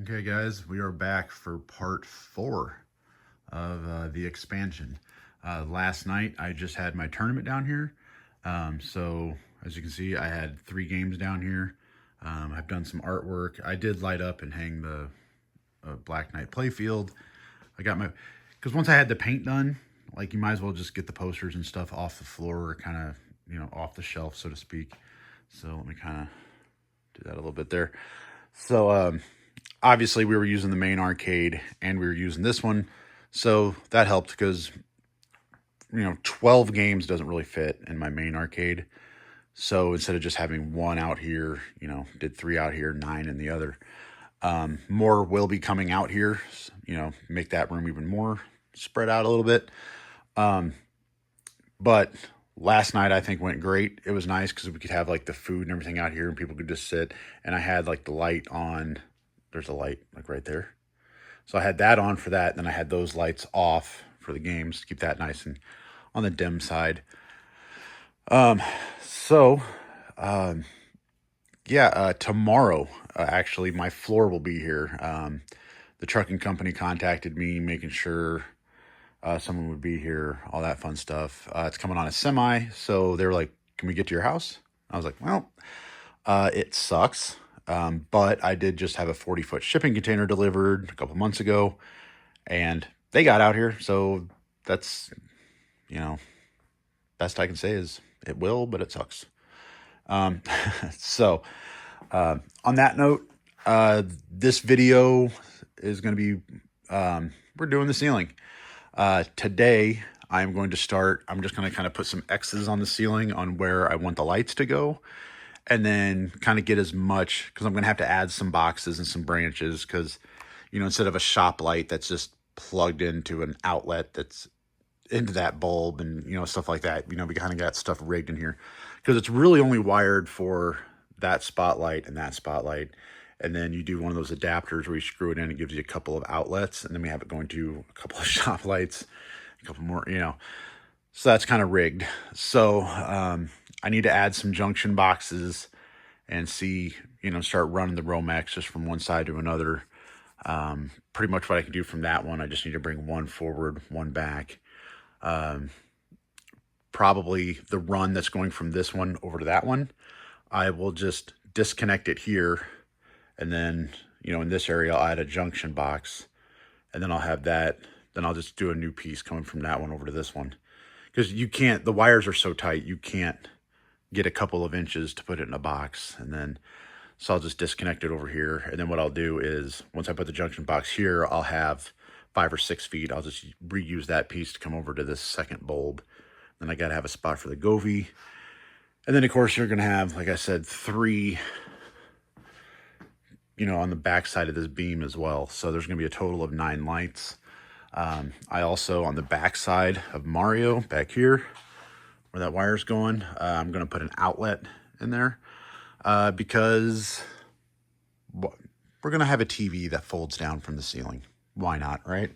Okay, guys, we are back for part 4 of the expansion. Last night, I just had my tournament down here. So, as you can see, I had 3 games down here. I've done some artwork. I did light up and hang the Black Knight playfield. I got my... Because once I had the paint done, like, you might as well just get the posters and stuff off the floor, or kind of, off the shelf, so to speak. So, let me kind of do that a little bit there. So, obviously we were using the main arcade and we were using this one. So that helped because, 12 games doesn't really fit in my main arcade. So instead of just having 1 out here, did 3 out here, 9 in the other. More will be coming out here, make that room even more spread out a little bit. But last night I think went great. It was nice because we could have like the food and everything out here and people could just sit. And I had like the light on. There's a light like right there. So I had that on for that. Then I had those lights off for the games to keep that nice and on the dim side. Tomorrow, actually, my floor will be here. The trucking company contacted me, making sure someone would be here, all that fun stuff. It's coming on a semi, so they were like, can we get to your house? I was like, well, it sucks. But I did just have a 40-foot shipping container delivered a couple months ago, and they got out here. So that's, best I can say is it will, but it sucks. So, on that note, this video is going to be, we're doing the ceiling. Today I'm going to start, I'm just going to kind of put some X's on the ceiling on where I want the lights to go. And then kind of get as much, because I'm going to have to add some boxes and some branches, because, instead of a shop light that's just plugged into an outlet that's into that bulb and, stuff like that, we kind of got stuff rigged in here. Because it's really only wired for that spotlight and that spotlight. And then you do one of those adapters where you screw it in, it gives you a couple of outlets. And then we have it going to a couple of shop lights, a couple more, So that's kind of rigged. So I need to add some junction boxes and see, start running the Romex just from one side to another. Pretty much what I can do from that one, I just need to bring one forward, one back. Probably the run that's going from this one over to that one, I will just disconnect it here. And then, in this area, I'll add a junction box. And then I'll have that. Then I'll just do a new piece coming from that one over to this one. Because you can't, the wires are so tight, you can't get a couple of inches to put it in a box. And then, so I'll just disconnect it over here. And then what I'll do is, once I put the junction box here, I'll have 5 or 6 feet. I'll just reuse that piece to come over to this second bulb. Then I got to have a spot for the Govee. And then, of course, you're going to have, like I said, 3, on the back side of this beam as well. So there's going to be a total of 9 lights. I also, on the back side of Mario, back here, where that wire's going, I'm going to put an outlet in there because we're going to have a TV that folds down from the ceiling. Why not, right?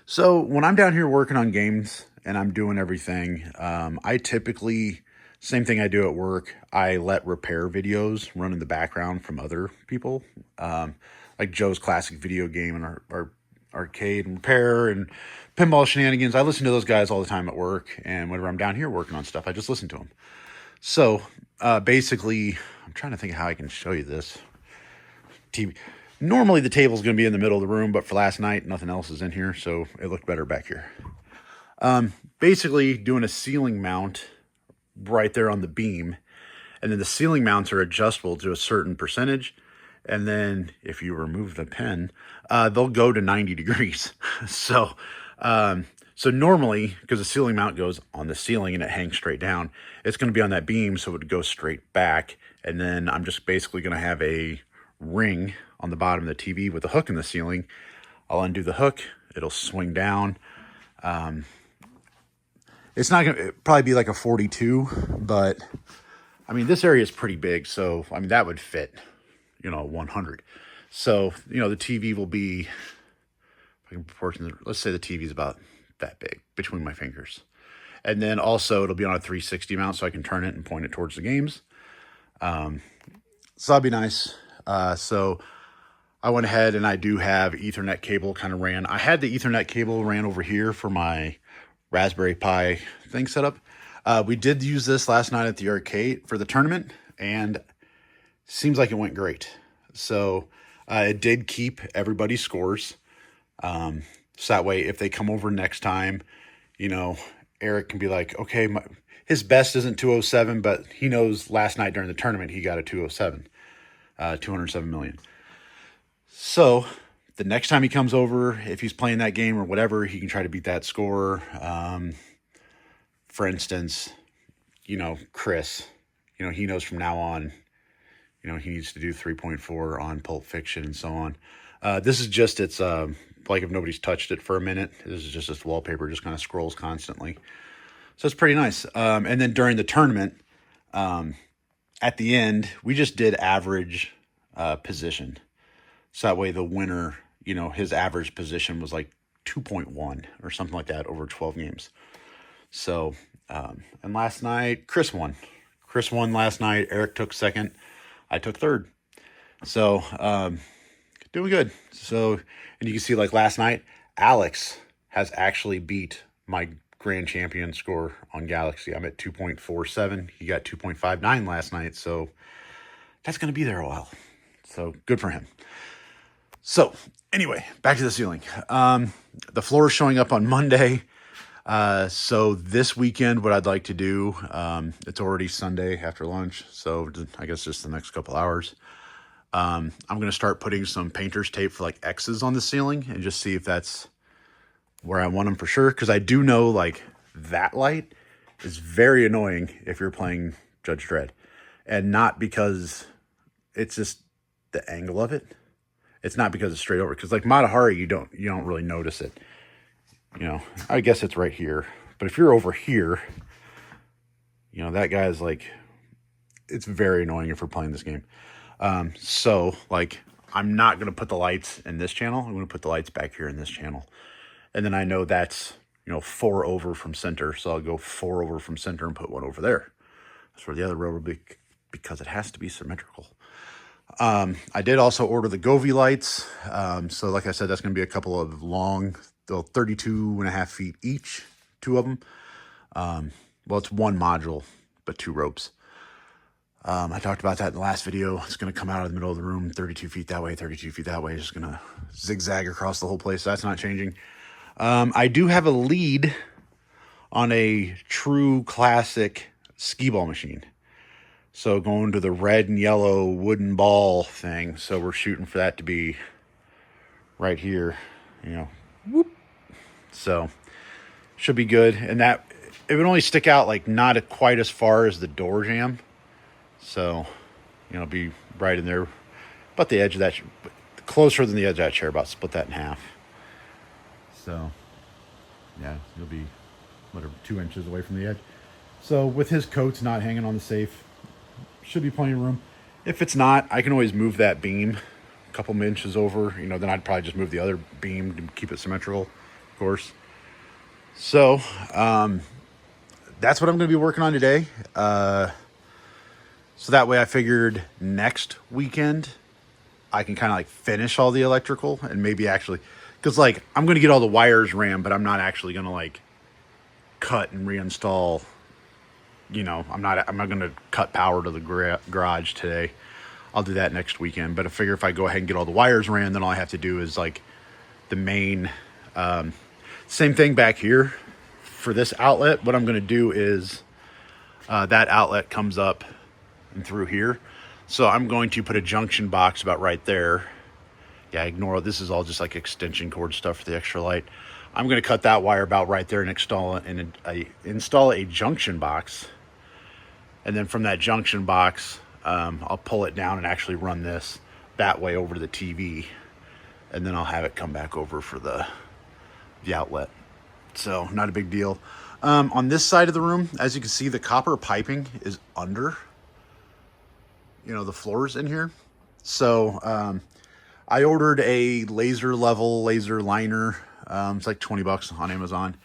So when I'm down here working on games and I'm doing everything, I typically, same thing I do at work, I let repair videos run in the background from other people. Like Joe's Classic Video Game and our Arcade and Repair and Pinball Shenanigans. I listen to those guys all the time at work, and whenever I'm down here working on stuff, I just listen to them. So basically, I'm trying to think of how I can show you this. TV. Normally the table's going to be in the middle of the room, but for last night, nothing else is in here, so it looked better back here. Basically doing a ceiling mount right there on the beam, and then the ceiling mounts are adjustable to a certain percentage. And then if you remove the pin, they'll go to 90 degrees. So normally, because the ceiling mount goes on the ceiling and it hangs straight down, it's going to be on that beam, so it would go straight back. And then I'm just basically going to have a ring on the bottom of the TV with a hook in the ceiling. I'll undo the hook. It'll swing down. It's not going to probably be like a 42, but I mean, this area is pretty big. So, I mean, that would fit, 100. So, the TV will be, if I can proportion, let's say the TV is about that big between my fingers. And then also it'll be on a 360 mount, so I can turn it and point it towards the games. So that'd be nice. So I went ahead and I do have Ethernet cable kind of ran. I had the Ethernet cable ran over here for my Raspberry Pi thing set up. We did use this last night at the arcade for the tournament, and seems like it went great. So it did keep everybody's scores. So that way, if they come over next time, you know, Eric can be like, okay, his best isn't 207, but he knows last night during the tournament he got a 207, 207 million. So the next time he comes over, if he's playing that game or whatever, he can try to beat that score. For instance, you know, Chris, you know, he knows from now on, you know, he needs to do 3.4 on Pulp Fiction and so on. This is just, it's like if nobody's touched it for a minute, this is just this wallpaper, just kind of scrolls constantly. So it's pretty nice. And then during the tournament, at the end, we just did average position. So that way the winner, you know, his average position was like 2.1 or something like that over 12 games. So, and last night, Chris won. Chris won last night. Eric took second. I took third. So, doing good. So, and you can see like last night, Alex has actually beat my grand champion score on Galaxy. I'm at 2.47. He got 2.59 last night. So that's going to be there a while. So good for him. So anyway, back to the ceiling. The floor is showing up on Monday. So this weekend, what I'd like to do, it's already Sunday after lunch. So I guess just the next couple hours. I'm going to start putting some painter's tape for like X's on the ceiling and just see if that's where I want them for sure. Cause I do know like that light is very annoying if you're playing Judge Dredd, and not because it's just the angle of it. It's not because it's straight over. Cause like Matahari, you don't really notice it. You know, I guess it's right here, but if you're over here, you know, that guy's like, it's very annoying if we're playing this game. So like, I'm not going to put the lights in this channel. I'm going to put the lights back here in this channel. And then I know that's, you know, 4 over from center. So I'll go 4 over from center and put 1 over there. That's where the other row will be, because it has to be symmetrical. I did also order the Govee lights. So like I said, that's going to be a couple of long, they'll 32.5 feet each, 2 of them. Well, it's 1 module, but 2 ropes. I talked about that in the last video. It's going to come out of the middle of the room, 32 feet that way, 32 feet that way. It's just going to zigzag across the whole place. So that's not changing. I do have a lead on a true classic skee ball machine. So going to the red and yellow wooden ball thing. So we're shooting for that to be right here, you know, whoop. So should be good. And that, it would only stick out like not quite as far as the door jamb. So, you know, be right in there, about the edge of that, closer than the edge of that chair, about split that in half. So, yeah, you'll be, whatever, 2 inches away from the edge. So with his coats not hanging on the safe, should be plenty of room. If it's not, I can always move that beam a couple inches over. You know, then I'd probably just move the other beam to keep it symmetrical, of course. So, that's what I'm going to be working on today. So that way I figured next weekend I can kind of like finish all the electrical and maybe actually, because like I'm going to get all the wires ran, but I'm not actually going to like cut and reinstall, you know, I'm not going to cut power to the garage today. I'll do that next weekend. But I figure if I go ahead and get all the wires ran, then all I have to do is like the main, same thing back here for this outlet. What I'm going to do is that outlet comes up and through here. So I'm going to put a junction box about right there. Yeah, ignore, this is all just like extension cord stuff for the extra light. I'm going to cut that wire about right there and install a junction box. And then from that junction box, I'll pull it down and actually run this that way over to the TV. And then I'll have it come back over for the outlet. So not a big deal. On this side of the room, as you can see, the copper piping is under, you know, the floors in here. So I ordered a laser liner. It's like 20 bucks on Amazon.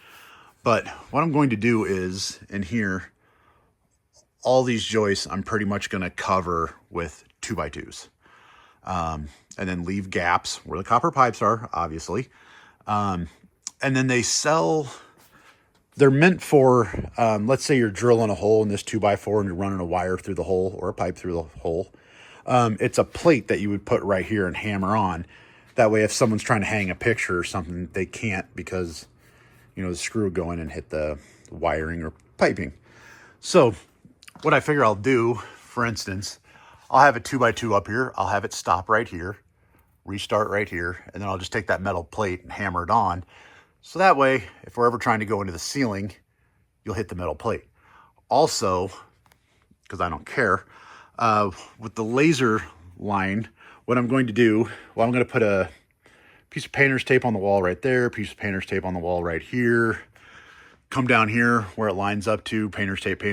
But what I'm going to do is in here, all these joists I'm pretty much going to cover with 2x2s. and then leave gaps where the copper pipes are, obviously. And then they're meant for, let's say you're drilling a hole in this 2x4 and you're running a wire through the hole or a pipe through the hole. It's a plate that you would put right here and hammer on. That way, if someone's trying to hang a picture or something, they can't because, the screw would go in and hit the wiring or piping. So what I figure I'll do, for instance, I'll have a 2x2 up here. I'll have it stop right here, restart right here, and then I'll just take that metal plate and hammer it on. So that way, if we're ever trying to go into the ceiling, you'll hit the metal plate. Also, because I don't care, with the laser line, what I'm going to do, well, I'm going to put a piece of painter's tape on the wall right there, piece of painter's tape on the wall right here, come down here where it lines up to painter's tape.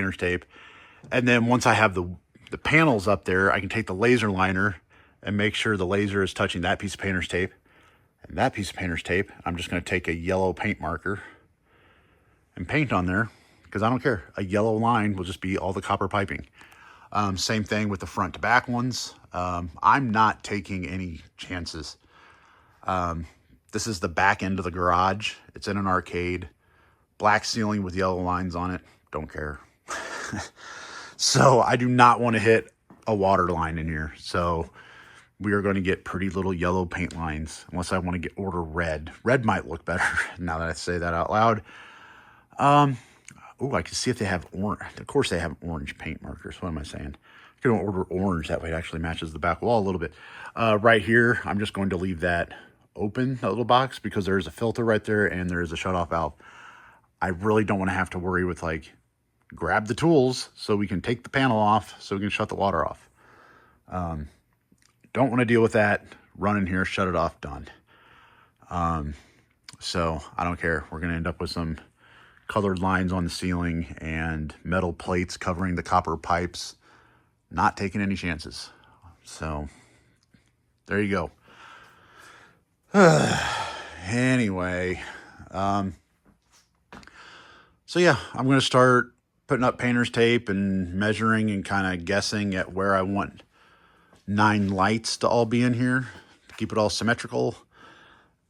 And then once I have the panels up there, I can take the laser liner and make sure the laser is touching that piece of painter's tape and that piece of painter's tape. I'm just going to take a yellow paint marker and paint on there because I don't care. A yellow line will just be all the copper piping. Same thing with the front to back ones. I'm not taking any chances. This is the back end of the garage. It's in an arcade. Black ceiling with yellow lines on it. Don't care. So I do not want to hit a water line in here. So we are going to get pretty little yellow paint lines unless I want to order red. Red might look better now that I say that out loud. Oh, I can see if they have orange. Of course they have orange paint markers. What am I saying? I can order orange. That way it actually matches the back wall a little bit. Right here, I'm just going to leave that open, that little box, because there is a filter right there and there is a shutoff valve. I really don't want to have to worry with grab the tools so we can take the panel off so we can shut the water off. Don't want to deal with that. Run in here, shut it off, done. So I don't care. We're going to end up with some colored lines on the ceiling and metal plates covering the copper pipes. Not taking any chances. So there you go. Anyway, so yeah, I'm going to start putting up painter's tape and measuring and kind of guessing at where I want 9 lights to all be in here to keep it all symmetrical.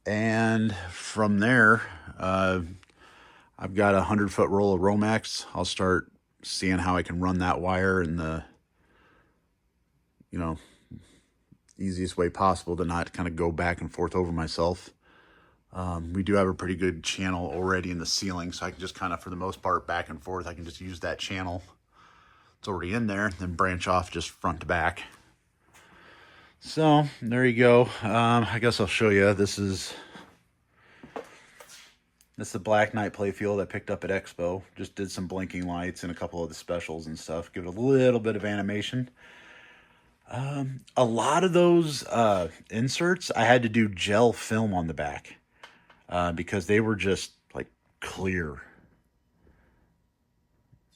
And from there, I've got a 100-foot roll of Romex. I'll start seeing how I can run that wire in the, easiest way possible to not kind of go back and forth over myself. We do have a pretty good channel already in the ceiling, so I can just kind of, for the most part, back and forth. I can just use that channel. It's already in there, then branch off just front to back. So there you go. I guess I'll show you. This is the Black Knight playfield I picked up at Expo. Just did some blinking lights and a couple of the specials and stuff. Give it a little bit of animation. A lot of those inserts, I had to do gel film on the back because they were just clear.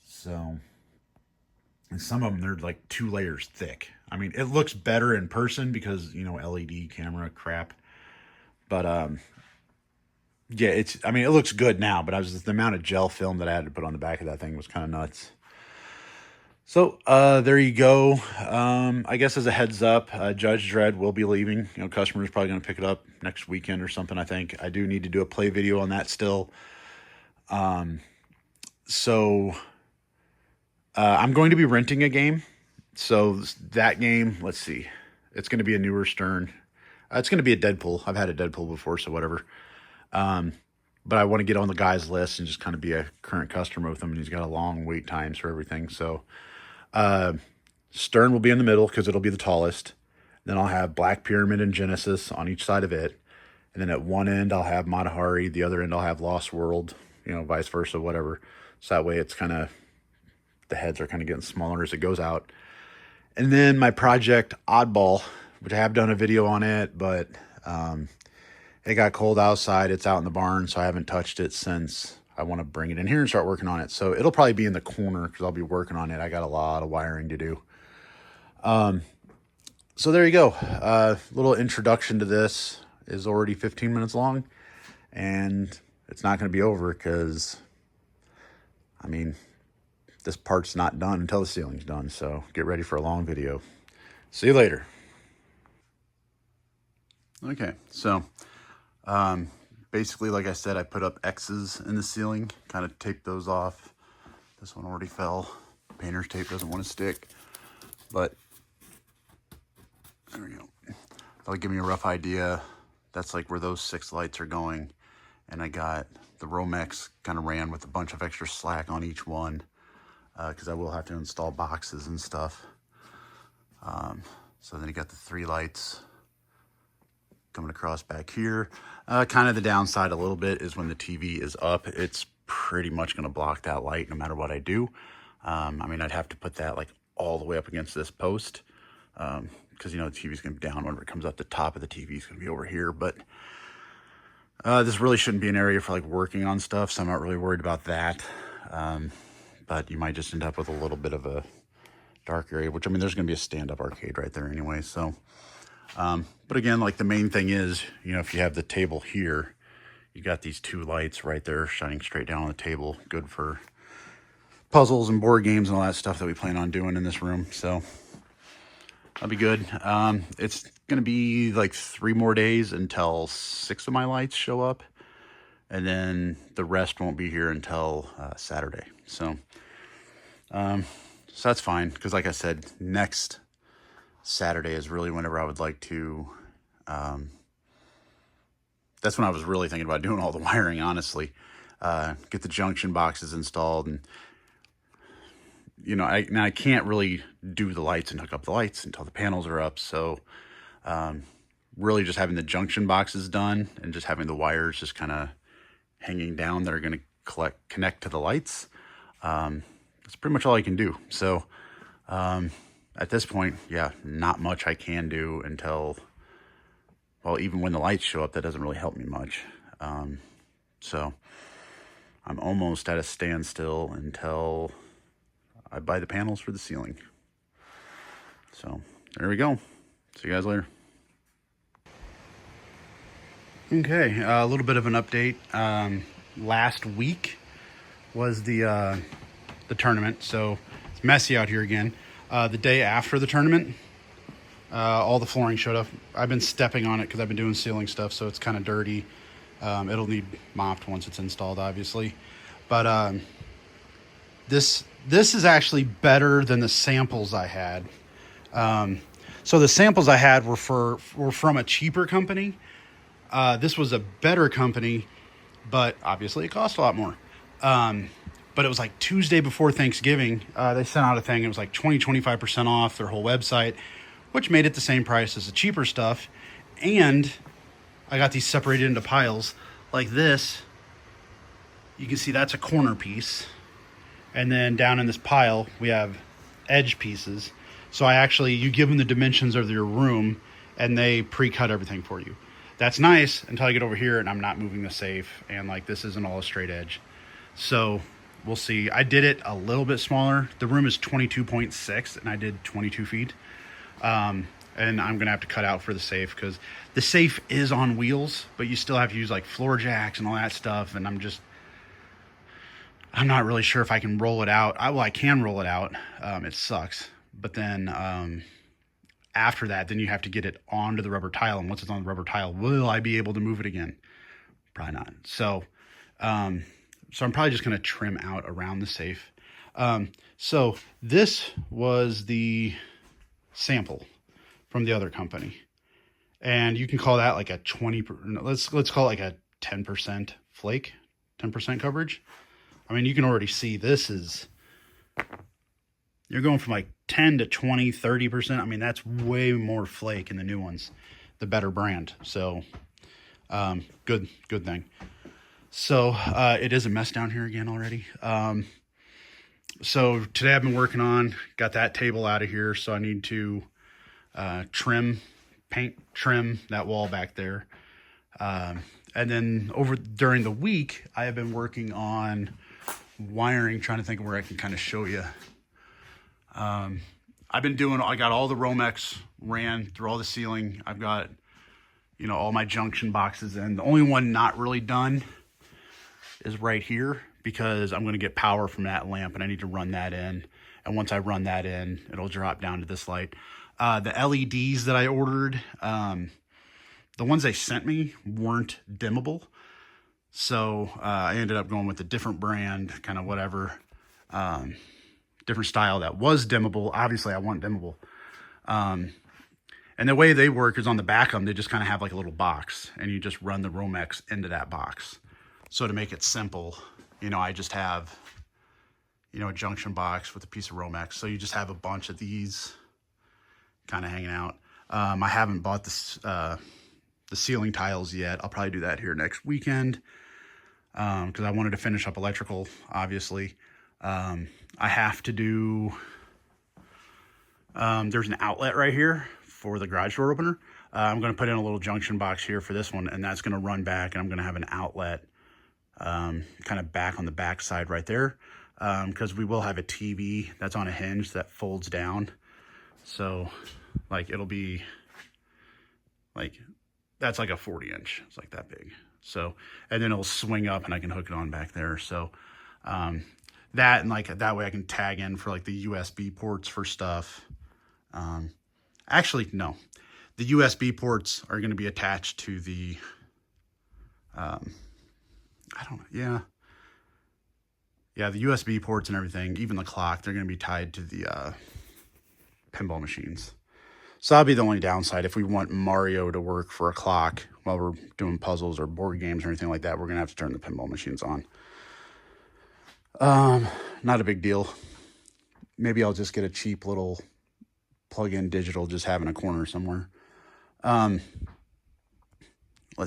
So, and some of them, they're 2 layers thick. I mean, it looks better in person because, LED camera crap. But, yeah, it looks good now, but the amount of gel film that I had to put on the back of that thing was kind of nuts. So, there you go. I guess as a heads up, Judge Dredd will be leaving. Customers probably going to pick it up next weekend or something, I think. I do need to do a play video on that still. So, I'm going to be renting a game. So, that game, let's see. It's going to be a newer Stern. It's going to be a Deadpool. I've had a Deadpool before, so whatever. But I want to get on the guy's list and just kind of be a current customer with him. And he's got a long wait times for everything. So, Stern will be in the middle because it'll be the tallest. Then I'll have Black Pyramid and Genesis on each side of it. And then at one end, I'll have Matahari. The other end, I'll have Lost World, vice versa, whatever. So that way it's kind of, the heads are kind of getting smaller as it goes out. And then my project Oddball, which I have done a video on it, but it got cold outside. It's out in the barn, so I haven't touched it since I want to bring it in here and start working on it. So it'll probably be in the corner because I'll be working on it. I got a lot of wiring to do. So there you go. Little introduction to this is already 15 minutes long, and it's not going to be over because, this part's not done until the ceiling's done. So get ready for a long video. See you later. Okay, so basically, like I said, I put up X's in the ceiling, kind of taped those off. This one already fell. Painter's tape doesn't want to stick, but there we go. That'll give me a rough idea. That's like where those 6 lights are going. And I got the Romex, kind of ran with a bunch of extra slack on each one, because I will have to install boxes and stuff. So then you got the 3 lights coming across back here. Kind of the downside a little bit is when the TV is up, it's pretty much going to block that light no matter what I do. I mean, I'd have to put that like all the way up against this post, because, you know, the TV's going to be down. Whenever it comes up, the top of the TV is going to be over here. But this really shouldn't be an area for like working on stuff, so I'm not really worried about that. But you might just end up with a little bit of a dark area, which, I mean, there's going to be a stand-up arcade right there anyway. So, but again, like the main thing is, you know, if you have the table here, you got these 2 lights right there shining straight down on the table. Good for puzzles and board games and all that stuff that we plan on doing in this room. So that'll be good. It's going to be like 3 more days until 6 of my lights show up. And then the rest won't be here until Saturday. So that's fine, because like I said, next Saturday is really whenever I would like to, that's when I was really thinking about doing all the wiring, honestly. Get the junction boxes installed, and, you know, I can't really do the lights and hook up the lights until the panels are up, so really just having the junction boxes done and just having the wires just kind of hanging down that are going to connect to the lights. That's pretty much all I can do. So at this point, yeah, not much I can do until, well, even when the lights show up, that doesn't really help me much. So I'm almost at a standstill until I buy the panels for the ceiling. So there we go. See you guys later. Okay, a little bit of an update. Last week was the tournament, so it's messy out here again. The day after the tournament, all the flooring showed up. I've been stepping on it because I've been doing ceiling stuff, so it's kind of dirty. It'll need mopped once it's installed, obviously. But this is actually better than the samples I had. So the samples I had were from a cheaper company. This was a better company, but obviously it cost a lot more. But it was like Tuesday before Thanksgiving. They sent out a thing. It was like 25% off their whole website, which made it the same price as the cheaper stuff. And I got these separated into piles like this. You can see that's a corner piece. And then down in this pile, we have edge pieces. So you give them the dimensions of your room, and they pre-cut everything for you. That's nice until I get over here and I'm not moving the safe, and like this isn't all a straight edge. So we'll see. I did it a little bit smaller. The room is 22.6 and I did 22 feet. And I'm going to have to cut out for the safe, because the safe is on wheels, but you still have to use like floor jacks and all that stuff. And I'm not really sure if I can roll it out. I can roll it out. It sucks. But then after that, then you have to get it onto the rubber tile. And once it's on the rubber tile, will I be able to move it again? Probably not. So I'm probably just going to trim out around the safe. So this was the sample from the other company. And you can call that like a 20, let's call it like a 10% flake, 10% coverage. I mean, you can already see this is, you're going from like 10 to 20, 30%. I mean, that's way more flake in the new ones, the better brand. So good thing. So it is a mess down here again already. So today I've been working on, got that table out of here. So I need to paint trim that wall back there. And then during the week, I have been working on wiring, trying to think of where I can kind of show you. I got all the Romex ran through all the ceiling. I've got, all my junction boxes in. The only one not really done is right here, because I'm going to get power from that lamp and I need to run that in. And once I run that in, it'll drop down to this light. The LEDs that I ordered, the ones they sent me weren't dimmable. So I ended up going with a different brand, kind of whatever, different style that was dimmable. Obviously, I want dimmable. And the way they work is on the back of them, they just kind of have like a little box, and you just run the Romex into that box. So to make it simple, you know, I just have, you know, a junction box with a piece of Romex. So you just have a bunch of these kind of hanging out. I haven't bought this, the ceiling tiles yet. I'll probably do that here next weekend because I wanted to finish up electrical, obviously. I have to do, there's an outlet right here for the garage door opener. I'm going to put in a little junction box here for this one, and that's going to run back, and I'm going to have an outlet kind of back on the back side right there, because we will have a TV that's on a hinge that folds down. So like it'll be like, that's like a 40-inch. It's like that big. So, and then it'll swing up and I can hook it on back there. So that, and like that way I can tag in for like the USB ports for stuff. Actually, no, the USB ports are going to be attached to the, I don't know. Yeah, the USB ports and everything, even the clock, they're going to be tied to the pinball machines. So that'll be the only downside. If we want Mario to work for a clock while we're doing puzzles or board games or anything like that, we're going to have to turn the pinball machines on. Not a big deal. Maybe I'll just get a cheap little plug-in digital, just have in a corner somewhere. Let's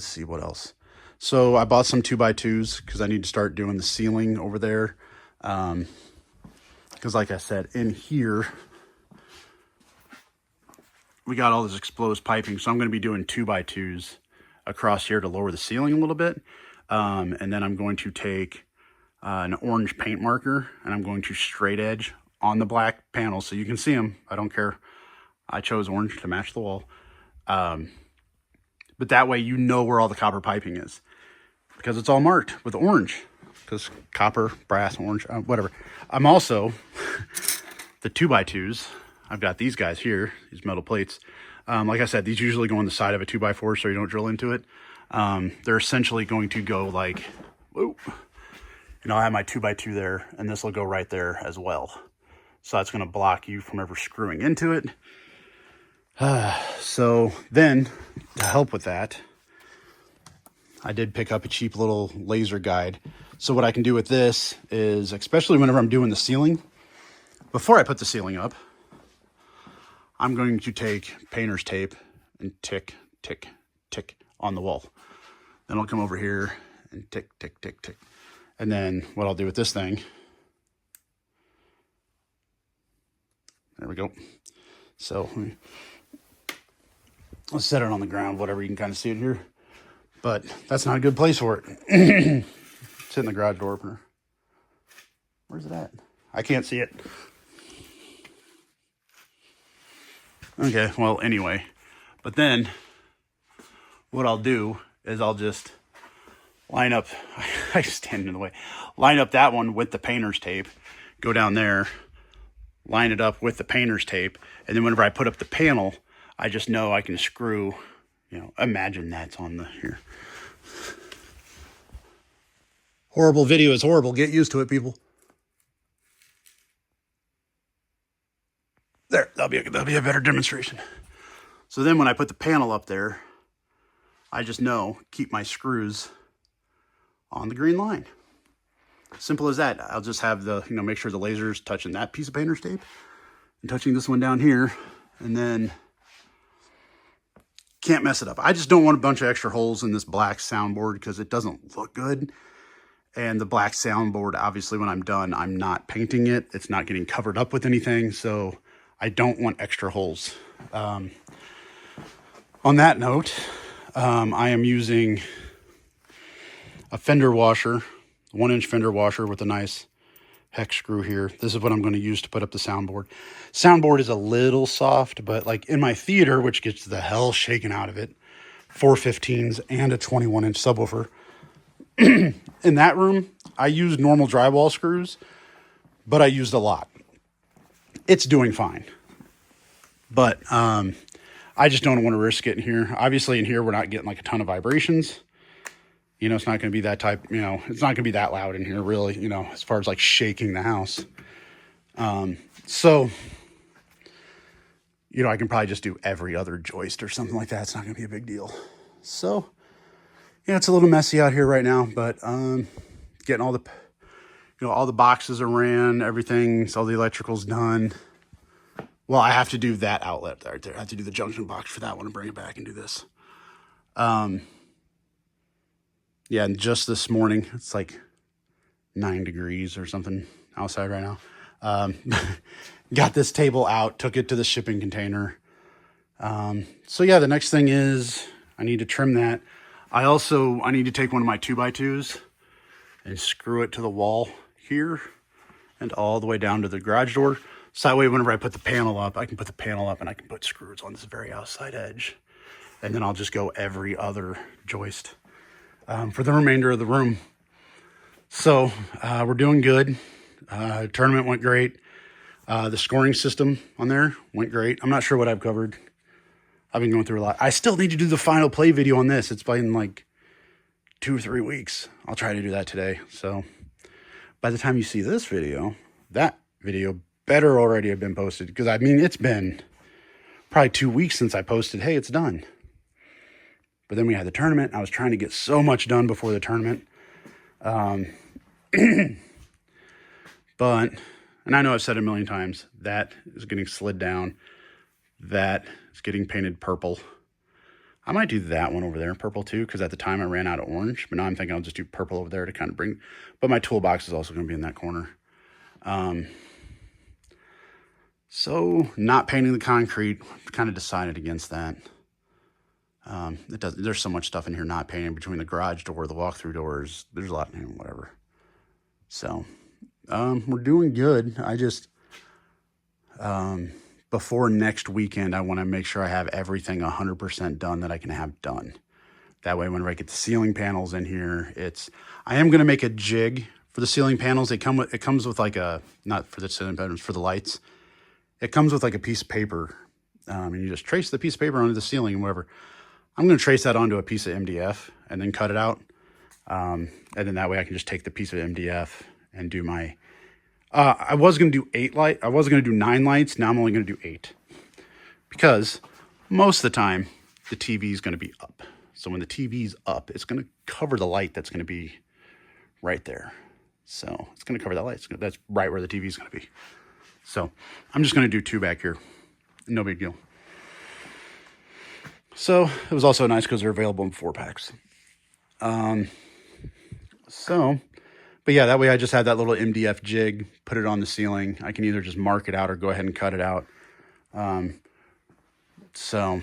see what else. So I bought some 2x2s because I need to start doing the ceiling over there. Because like I said, in here, we got all this exposed piping. So I'm going to be doing 2x2s across here to lower the ceiling a little bit. And then I'm going to take an orange paint marker, and I'm going to straight edge on the black panels so you can see them. I don't care. I chose orange to match the wall. But that way you know where all the copper piping is, because it's all marked with orange, because copper, brass, orange, whatever. I'm also, the 2x2s, I've got these guys here, these metal plates. Like I said, these usually go on the side of a 2x4 so you don't drill into it. They're essentially going to go like, whoa. You know, I have my 2x2 there, and this will go right there as well. So that's going to block you from ever screwing into it. So then, to help with that, I did pick up a cheap little laser guide. So what I can do with this is, especially whenever I'm doing the ceiling, before I put the ceiling up, I'm going to take painter's tape and tick, tick, tick on the wall. Then I'll come over here and tick, tick, tick, tick. And then what I'll do with this thing, there we go. So let's set it on the ground, whatever, you can kind of see it here. But that's not a good place for it. It's in the garage door opener. Where's it at? I can't see it. Okay, well, anyway. But then what I'll do is I'll just line up, I stand in the way, line up that one with the painter's tape, go down there, line it up with the painter's tape, and then whenever I put up the panel, I just know I can screw, you know, imagine that's on the, here. Horrible video is horrible. Get used to it, people. There, that'll be a better demonstration. So then when I put the panel up there, I just know, keep my screws on the green line. Simple as that. I'll just have the, you know, make sure the laser's touching that piece of painter's tape and touching this one down here, and then can't mess it up. I just don't want a bunch of extra holes in this black soundboard because it doesn't look good. And the black soundboard, obviously when I'm done, I'm not painting it. It's not getting covered up with anything. So I don't want extra holes. On that note, I am using a fender washer, 1-inch fender washer with a nice hex screw here. This is what I'm going to use to put up the soundboard. Soundboard is a little soft, but like in my theater, which gets the hell shaken out of it, 415s and a 21-inch subwoofer. In that room, I used normal drywall screws, but I used a lot. It's doing fine. But I just don't want to risk it in here. Obviously in here, we're not getting like a ton of vibrations. You know, it's not going to be that type, you know, it's not going to be that loud in here really, you know, as far as like shaking the house. So, you know, I can probably just do every other joist or something like that. It's not going to be a big deal. So, yeah, it's a little messy out here right now, but getting all the, you know, all the boxes are ran, everything, so all the electrical's done. Well, I have to do that outlet right there. I have to do the junction box for that one and bring it back and do this. Yeah, and just this morning, it's like 9 degrees or something outside right now. Got this table out, took it to the shipping container. So yeah, the next thing is I need to trim that. I need to take one of my 2x2s and screw it to the wall here and all the way down to the garage door. So that way, whenever I put the panel up, I can put the panel up and I can put screws on this very outside edge. And then I'll just go every other joist for the remainder of the room. So we're doing good. Tournament went great. The scoring system on there went great. I'm not sure what I've covered. I've been going through a lot. I still need to do the final play video on this. It's been like 2 or 3 weeks. I'll try to do that today. So by the time you see this video, that video better already have been posted. Because I mean, it's been probably 2 weeks since I posted, hey, it's done. But then we had the tournament. I was trying to get so much done before the tournament. But, and I know I've said it a million times, that is getting slid down. That is getting painted purple. I might do that one over there, purple too, because at the time I ran out of orange. But now I'm thinking I'll just do purple over there to kind of bring, but my toolbox is also going to be in that corner. So not painting the concrete, kind of decided against that. There's so much stuff in here not painting between the garage door, the walk-through doors. There's a lot in here, whatever. So, we're doing good. I just, before next weekend, I want to make sure I have everything 100% done that I can have done. That way, whenever I get the ceiling panels in here, I am going to make a jig for the ceiling panels. It comes with like a, not for the ceiling panels, for the lights. It comes with like a piece of paper, and you just trace the piece of paper onto the ceiling and whatever. I'm going to trace that onto a piece of MDF and then cut it out. And then that way I can just take the piece of MDF and do my, I was going to do 8 light. I was going to do 9 lights. Now I'm only going to do 8 because most of the time the TV is going to be up. So when the TV's up, it's going to cover the light that's going to be right there. So it's going to cover that light. That's right where the TV is going to be. So I'm just going to do 2 back here. No big deal. So it was also nice because they're available in 4-packs. But yeah, that way I just had that little MDF jig, put it on the ceiling. I can either just mark it out or go ahead and cut it out. So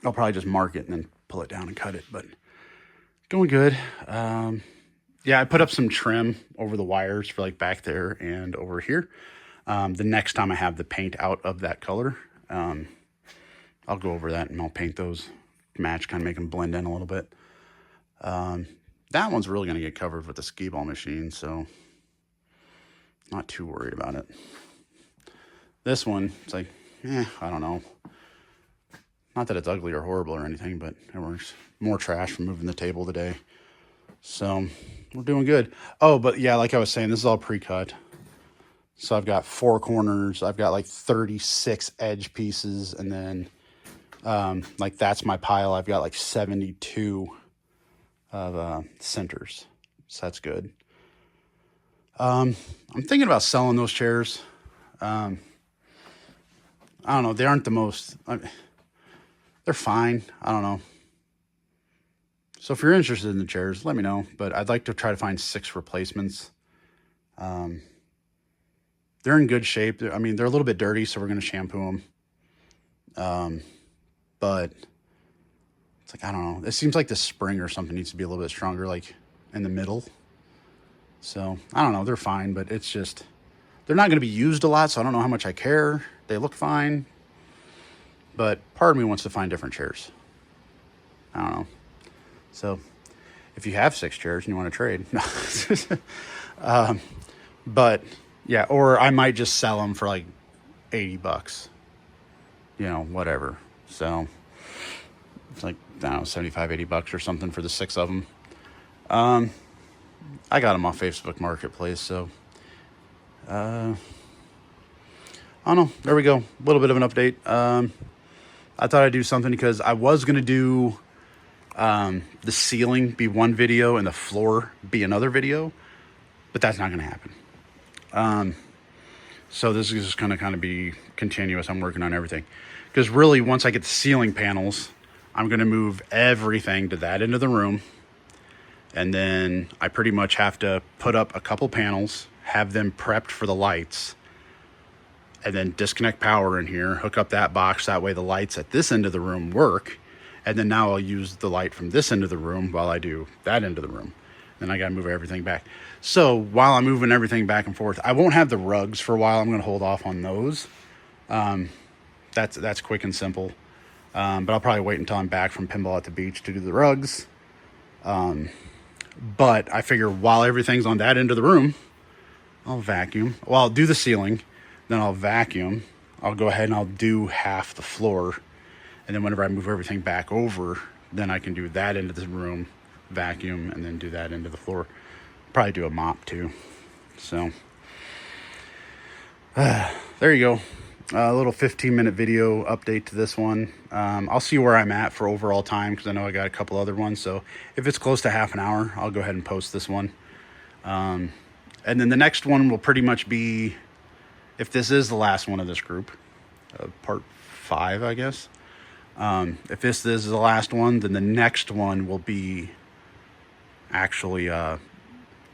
I'll probably just mark it and then pull it down and cut it, but going good. Yeah, I put up some trim over the wires for like back there and over here. The next time I have the paint out of that color, I'll go over that and I'll paint those match, kind of make them blend in a little bit. That one's really going to get covered with the skee ball machine, so not too worried about it. This one, it's like, I don't know. Not that it's ugly or horrible or anything, but it works. More trash from moving the table today. So we're doing good. Oh, but yeah, like I was saying, this is all pre-cut. So I've got 4 corners. I've got like 36 edge pieces, and then like that's my pile. I've got like 72 of centers, so that's good. I'm thinking about selling those chairs. I don't know, they aren't the most, they're fine. I don't know. So if you're interested in the chairs, let me know, but I'd like to try to find 6 replacements. They're in good shape. I mean, they're a little bit dirty, so we're going to shampoo them. But it's like, I don't know. It seems like the spring or something needs to be a little bit stronger, like in the middle. So I don't know. They're fine, but it's just, they're not going to be used a lot, so I don't know how much I care. They look fine, but part of me wants to find different chairs. I don't know. So if you have 6 chairs and you want to trade, no. But yeah, or I might just sell them for like $80, you know, whatever. So it's like, I don't know, 75, 80 bucks or something for the 6 of them. I got them off Facebook Marketplace, so I don't know. There we go. A little bit of an update. I thought I'd do something because I was going to do the ceiling be one video and the floor be another video, but that's not going to happen. So this is just going to kind of be continuous. I'm working on everything because really once I get the ceiling panels, I'm going to move everything to that end of the room. And then I pretty much have to put up a couple panels, have them prepped for the lights, and then disconnect power in here, hook up that box. That way the lights at this end of the room work. And then now I'll use the light from this end of the room while I do that end of the room. Then I got to move everything back. So while I'm moving everything back and forth, I won't have the rugs for a while. I'm going to hold off on those. That's quick and simple. But I'll probably wait until I'm back from pinball at the beach to do the rugs. But I figure while everything's on that end of the room, I'll vacuum. Well, I'll do the ceiling, then I'll vacuum. I'll go ahead and I'll do half the floor. And then whenever I move everything back over, then I can do that end of the room, vacuum, and then do that end of the floor. Probably do a mop too. So, there you go. A little 15-minute video update to this one. I'll see where I'm at for overall time because I know I got a couple other ones. So if it's close to half an hour, I'll go ahead and post this one. And then the next one will pretty much be, if this is the last one of this group, part 5, I guess. If this is the last one, then the next one will be actually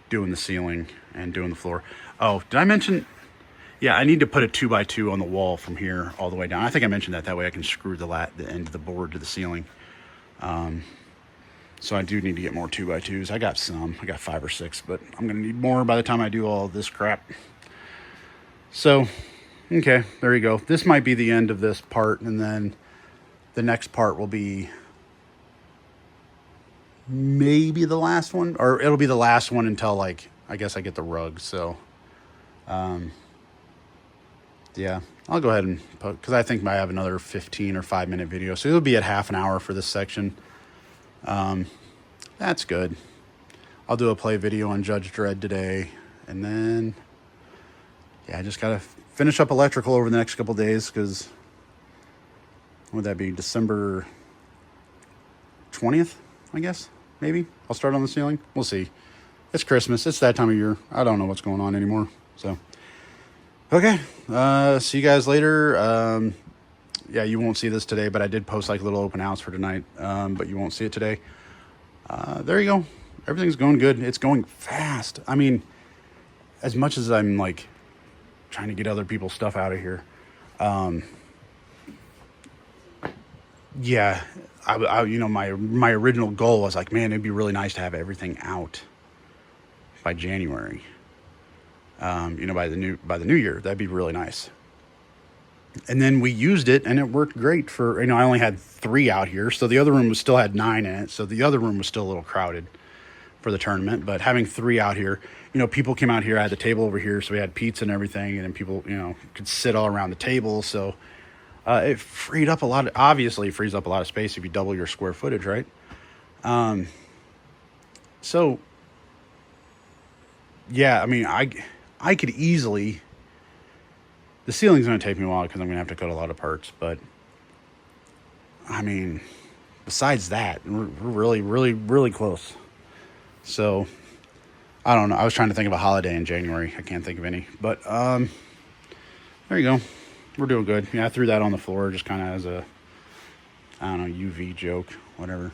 doing the ceiling and doing the floor. Oh, did I mention... Yeah, I need to put a 2x2 on the wall from here all the way down. I think I mentioned that. That way I can screw the end of the board to the ceiling. So I do need to get more 2x2s. I got some. I got 5 or 6, but I'm going to need more by the time I do all this crap. So, okay, there you go. This might be the end of this part, and then the next part will be maybe the last one. Or it'll be the last one until, like, I guess I get the rug. So, yeah, I'll go ahead and put, because I think I have another 15 or 5-minute video. So it'll be at half an hour for this section. That's good. I'll do a play video on Judge Dredd today. And then, yeah, I just got to finish up electrical over the next couple days because, what would that be, December 20th, I guess, maybe? I'll start on the ceiling. We'll see. It's Christmas. It's that time of year. I don't know what's going on anymore, so... Okay, see you guys later. Yeah, you won't see this today, but I did post like a little open house for tonight, but you won't see it today. There you go. Everything's going good. It's going fast. I mean, as much as I'm like trying to get other people's stuff out of here, yeah, I you know, my original goal was like, man, it'd be really nice to have everything out by January. You know, by the new year, that'd be really nice. And then we used it and it worked great for, you know, I only had 3 out here. So the other room still had 9 in it. So the other room was still a little crowded for the tournament, but having 3 out here, you know, people came out here. I had the table over here. So we had pizza and everything. And then people, you know, could sit all around the table. So, it freed up a lot of, obviously it frees up a lot of space if you double your square footage, right? So yeah, I mean, I could easily, the ceiling's going to take me a while because I'm going to have to cut a lot of parts, but I mean, besides that, we're really, really, really close. So I don't know. I was trying to think of a holiday in January. I can't think of any, but, there you go. We're doing good. Yeah. I threw that on the floor just kind of as a, I don't know, UV joke, whatever.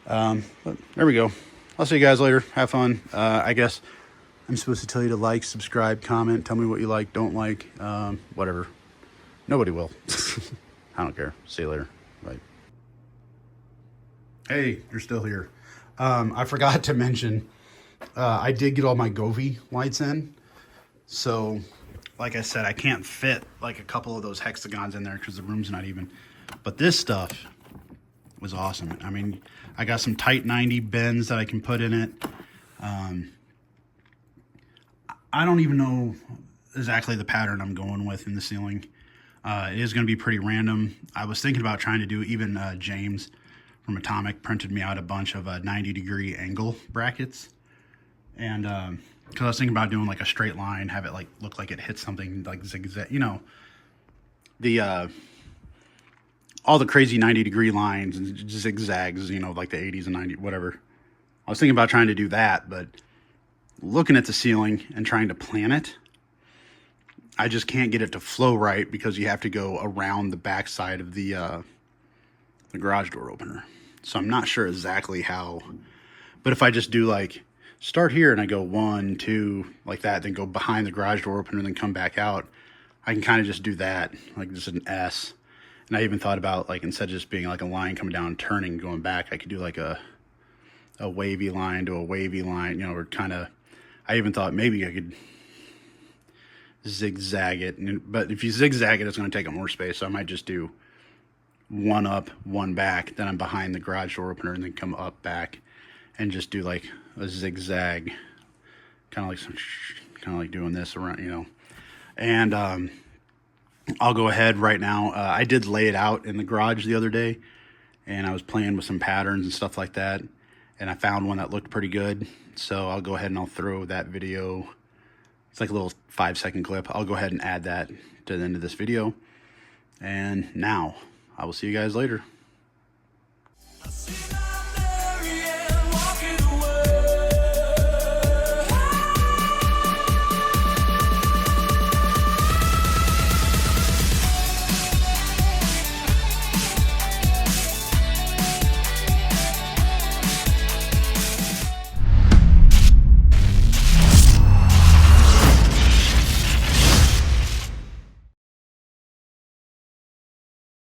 But there we go. I'll see you guys later. Have fun. I guess I'm supposed to tell you to like, subscribe, comment, tell me what you like, don't like, whatever. Nobody will. I don't care. See you later. Bye. Hey, you're still here. I forgot to mention, I did get all my Govee lights in. So, like I said, I can't fit like a couple of those hexagons in there because the room's not even. But this stuff was awesome. I mean, I got some tight 90 bends that I can put in it. I don't even know exactly the pattern I'm going with in the ceiling. It is going to be pretty random. I was thinking about trying to do, even James from Atomic printed me out a bunch of 90-degree angle brackets. And because I was thinking about doing like a straight line, have it like look like it hits something like zigzag, you know, the all the crazy 90-degree lines and zigzags, you know, like the 80s and 90s, whatever. I was thinking about trying to do that, but looking at the ceiling and trying to plan it, I just can't get it to flow right because you have to go around the back side of the garage door opener. So I'm not sure exactly how, but if I just do like start here and I go 1, 2 like that, then go behind the garage door opener and then come back out, I can kind of just do that, like just an S. And I even thought about, like, instead of just being like a line coming down, turning, going back, I could do like a wavy line to a wavy line, you know, or kind of, I even thought maybe I could zigzag it. But if you zigzag it, it's going to take up more space. So I might just do 1 up, 1 back, then I'm behind the garage door opener and then come up back and just do like a zigzag, kind of like doing this around, you know. And I'll go ahead right now. I did lay it out in the garage the other day, and I was playing with some patterns and stuff like that, and I found one that looked pretty good. So I'll go ahead and I'll throw that video. It's like a little 5-second clip. I'll go ahead and add that to the end of this video. And now I will see you guys later.